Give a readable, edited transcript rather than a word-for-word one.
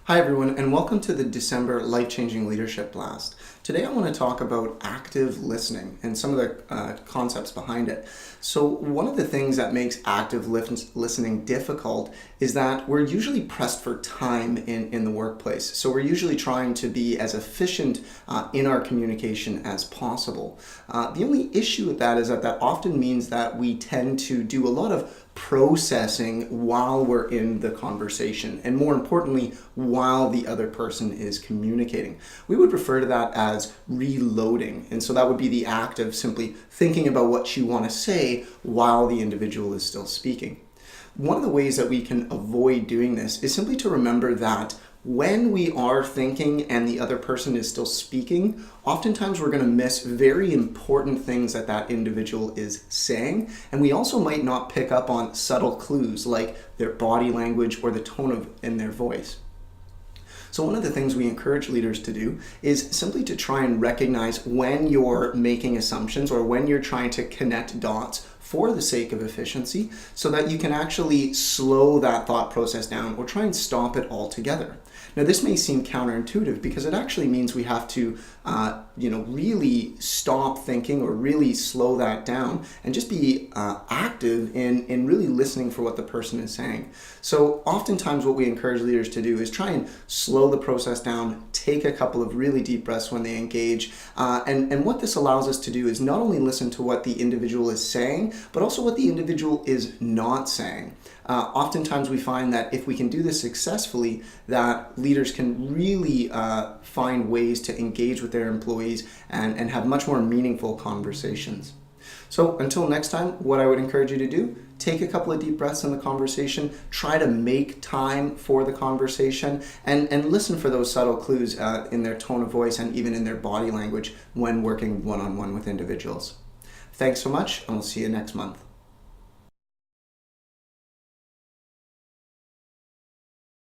Hi everyone, and welcome to the December Life-Changing Leadership Blast. Today I want to talk about active listening and some of the concepts behind it. So one of the things that makes active listening difficult is that we're usually pressed for time in the workplace. So we're usually trying to be as efficient in our communication as possible. The only issue with that is that often means that we tend to do a lot of processing while we're in the conversation, and more importantly, while the other person is communicating. We would refer to that as reloading, and so that would be the act of simply thinking about what you want to say while the individual is still speaking. One of the ways that we can avoid doing this is simply to remember that when we are thinking and the other person is still speaking, oftentimes we're going to miss very important things that individual is saying, and we also might not pick up on subtle clues like their body language or the tone in their voice. So one of the things we encourage leaders to do is simply to try and recognize when you're making assumptions or when you're trying to connect dots for the sake of efficiency, so that you can actually slow that thought process down or try and stop it altogether. Now, this may seem counterintuitive because it actually means we have to really stop thinking or really slow that down and just be active in really listening for what the person is saying. So oftentimes what we encourage leaders to do is try and slow the process down, take a couple of really deep breaths when they engage. And what this allows us to do is not only listen to what the individual is saying, but also what the individual is not saying. Oftentimes we find that if we can do this successfully, that leaders can really find ways to engage with their employees and have much more meaningful conversations. So until next time, what I would encourage you to do, take a couple of deep breaths in the conversation, try to make time for the conversation, and listen for those subtle clues in their tone of voice and even in their body language when working one-on-one with individuals. Thanks so much, and we'll see you next month.